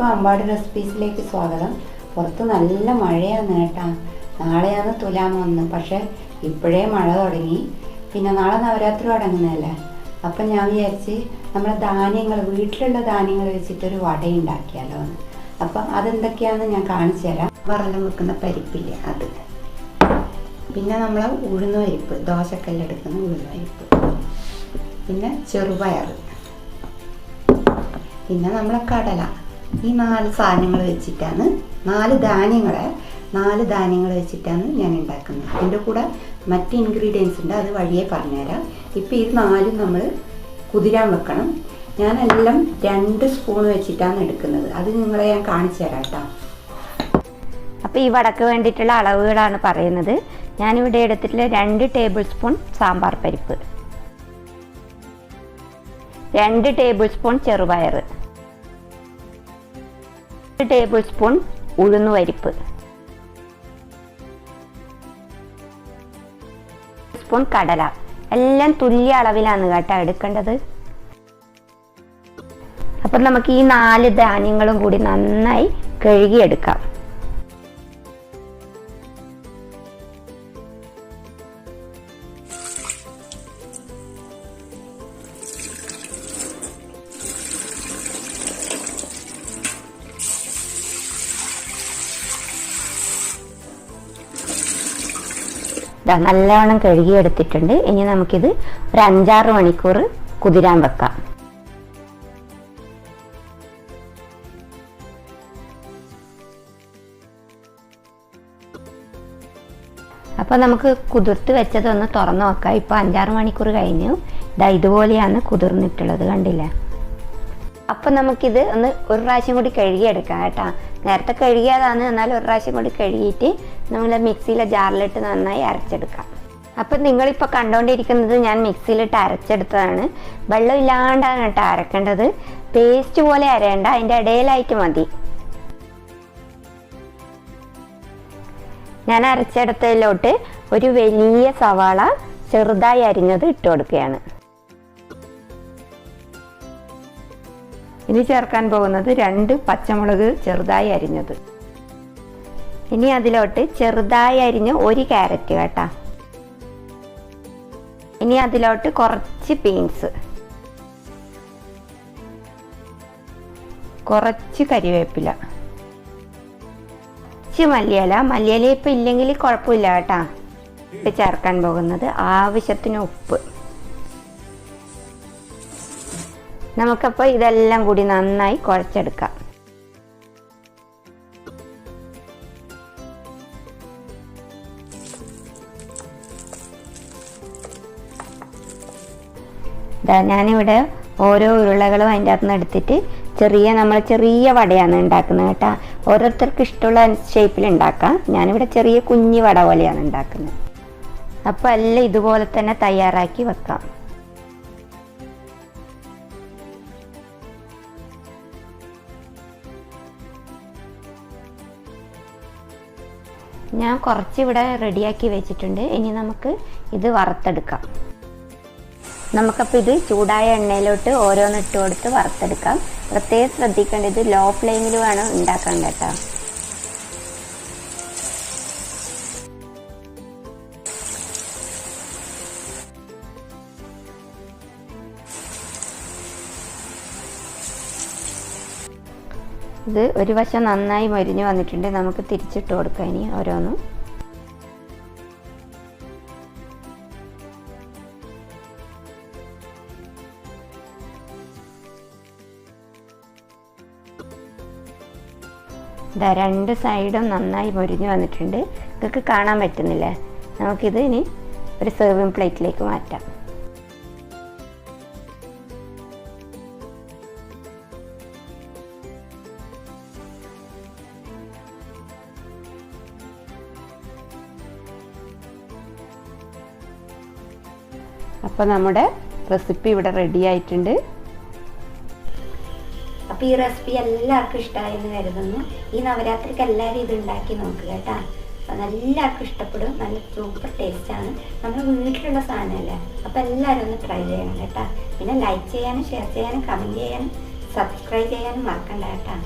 എല്ലാവർക്കും അമ്പാടി റെസിപ്പീസിലേക്ക് സ്വാഗതം. പുറത്ത് നല്ല മഴയാണ് കേട്ടോ. നാളെയാണ് തുലാം 1, പക്ഷേ ഇപ്പോഴേ മഴ തുടങ്ങി. പിന്നെ നാളെ നവരാത്രി തുടങ്ങുന്നതല്ലേ. അപ്പം ഞാൻ വിചാരിച്ച് നമ്മുടെ ധാന്യങ്ങൾ, വീട്ടിലുള്ള ധാന്യങ്ങൾ വെച്ചിട്ടൊരു വട ഉണ്ടാക്കിയാലോ എന്ന്. അപ്പം അതെന്തൊക്കെയാണെന്ന് ഞാൻ കാണിച്ചു തരാം. വറലം വെക്കുന്ന പരിപ്പില്ലേ അത്, പിന്നെ നമ്മളെ ഉഴുന്ന പരിപ്പ്, ദോശക്കല്ലെടുക്കുന്ന ഉഴുന്ന പരിപ്പ്, പിന്നെ ചെറുപയർ, പിന്നെ നമ്മളെ കടല. ഈ 4 സാധനങ്ങൾ വെച്ചിട്ടാണ്, 4 ധാന്യങ്ങൾ വെച്ചിട്ടാണ് ഞാൻ ഉണ്ടാക്കുന്നത്. അതിൻ്റെ കൂടെ മറ്റ് ഇൻഗ്രീഡിയൻസ് ഉണ്ട്, അത് വഴിയേ പറഞ്ഞുതരാം. ഇപ്പോൾ ഈ 4 നമ്മൾ കുതിരാൻ വെക്കണം. ഞാനെല്ലാം 2 സ്പൂൺ വെച്ചിട്ടാണ് എടുക്കുന്നത്. അത് നിങ്ങളെ ഞാൻ കാണിച്ചു തരാം കേട്ടോ. അപ്പോൾ ഈ വടക്ക് വേണ്ടിയിട്ടുള്ള അളവുകളാണ് പറയുന്നത്. ഞാനിവിടെ എടുത്തിട്ടുള്ള 2 ടേബിൾ സ്പൂൺ സാമ്പാർ പരിപ്പ്, 2 ടേബിൾ സ്പൂൺ ചെറുപയർ, 1 ടേബിൾ സ്പൂൺ ഉഴുന്നുപരിപ്പ്, സ്പൂൺ കടല. എല്ലാം തുല്യ അളവിലാണ് കേട്ടോ എടുക്കേണ്ടത്. അപ്പം നമുക്ക് ഈ 4 ധാന്യങ്ങളും കൂടി നന്നായി കഴുകിയെടുക്കാം. നല്ലവണ്ണം കഴുകിയെടുത്തിട്ടുണ്ട്. ഇനി നമുക്കിത് ഒരു 5-6 മണിക്കൂർ കുതിരാൻ വെക്കാം. അപ്പോൾ നമുക്ക് കുതിർത്ത് വെച്ചതൊന്ന് തുറന്നു നോക്കാം. ഇപ്പോൾ 5-6 മണിക്കൂർ കഴിഞ്ഞു. ഇതുപോലെയാണ് കുതിർന്നിട്ടുള്ളത്, കണ്ടില്ലേ? അപ്പം നമുക്കിത് ഒരു പ്രാവശ്യം കൂടി കഴുകിയെടുക്കാം കേട്ടോ. നേരത്തെ കഴുകിയതാണ്, എന്നാൽ ഒരു പ്രാവശ്യം കൂടി കഴുകിയിട്ട് നമ്മൾ മിക്സിയിലെ ജാറിലിട്ട് നന്നായി അരച്ചെടുക്കാം. അപ്പം നിങ്ങളിപ്പോൾ കണ്ടുകൊണ്ടിരിക്കുന്നത് ഞാൻ മിക്സിയിലിട്ട് അരച്ചെടുത്തതാണ്. വെള്ളമില്ലാണ്ടാണ് കേട്ടോ അരക്കേണ്ടത്. പേസ്റ്റ് പോലെ അരയേണ്ട, അതിൻ്റെ ഇടയിലായിട്ട് മതി. ഞാൻ അരച്ചെടുത്തതിലോട്ട് ഒരു വലിയ സവാള ചെറുതായി അരിഞ്ഞത് ഇട്ട് കൊടുക്കുകയാണ്. ഇനി ചേർക്കാൻ പോകുന്നത് 2 പച്ചമുളക് ചെറുതായി അരിഞ്ഞത്. ഇനി അതിലോട്ട് ചെറുതായി അരിഞ്ഞ 1 ക്യാരറ്റ് കേട്ടോ. ഇനി അതിലോട്ട് കുറച്ച് ബീൻസ്, കുറച്ച് കരിവേപ്പില, കുറച്ച് മല്ലിയില ഇപ്പം ഇല്ലെങ്കിൽ കുഴപ്പമില്ല കേട്ടോ. ചേർക്കാൻ പോകുന്നത് ആവശ്യത്തിന് ഉപ്പ്. നമുക്കപ്പോൾ ഇതെല്ലാം കൂടി നന്നായി കുഴച്ചെടുക്കാം. ഞാനിവിടെ ഓരോ ഉരുളകളും അതിൻ്റെ അകത്ത് നിന്ന് എടുത്തിട്ട് ചെറിയ വടയാണ് ഉണ്ടാക്കുന്നത് കേട്ടോ. ഓരോരുത്തർക്ക് ഇഷ്ടമുള്ള ഷേപ്പിൽ ഉണ്ടാക്കാം. ഞാനിവിടെ ചെറിയ കുഞ്ഞി വട പോലെയാണ് ഉണ്ടാക്കുന്നത്. അപ്പോൾ എല്ലാം ഇതുപോലെ തന്നെ തയ്യാറാക്കി വെക്കാം. ഞാൻ കുറച്ച് ഇവിടെ റെഡിയാക്കി വെച്ചിട്ടുണ്ട്. ഇനി നമുക്ക് ഇത് വറുത്തെടുക്കാം. നമുക്കപ്പോൾ ഇത് ചൂടായ എണ്ണയിലോട്ട് ഓരോന്നിട്ട് കൊടുത്ത് വറുത്തെടുക്കാം. പ്രത്യേകം ശ്രദ്ധിക്കേണ്ടത് ലോ ഫ്ലെയിമിൽ വേണം ഉണ്ടാക്കാൻ കേട്ടോ. ഇത് ഒരു വശം നന്നായി മൊരിഞ്ഞ് വന്നിട്ടുണ്ട്. നമുക്ക് തിരിച്ചിട്ട് കൊടുക്കാം ഇനി ഓരോന്നും. ഇതാ 2 സൈഡും നന്നായി മൊരിഞ്ഞ് വന്നിട്ടുണ്ട്. ഇതൊക്കെ കാണാൻ പറ്റുന്നില്ലേ? നമുക്കിത് ഇനി ഒരു സെർവിങ് പ്ലേറ്റിലേക്ക് മാറ്റാം. അപ്പോൾ നമ്മുടെ റെസിപ്പി ഇവിടെ റെഡി ആയിട്ടുണ്ട്. അപ്പോൾ ഈ റെസിപ്പി എല്ലാവർക്കും ഇഷ്ടമായെന്ന് കരുതുന്നു. ഈ നവരാത്രിക്ക് എല്ലാവരും ഇത് ഉണ്ടാക്കി നോക്കുക കേട്ടോ. അപ്പം എല്ലാവർക്കും ഇഷ്ടപ്പെടും. നല്ല സൂപ്പർ ടേസ്റ്റാണ്. നമ്മുടെ വീട്ടിലുള്ള സാധനമല്ലേ. അപ്പോൾ എല്ലാവരും ഒന്ന് ട്രൈ ചെയ്യണം കേട്ടോ. പിന്നെ ലൈക്ക് ചെയ്യാനും ഷെയർ ചെയ്യാനും കമൻറ്റ് ചെയ്യാനും സബ്സ്ക്രൈബ് ചെയ്യാനും മറക്കണ്ട കേട്ടോ.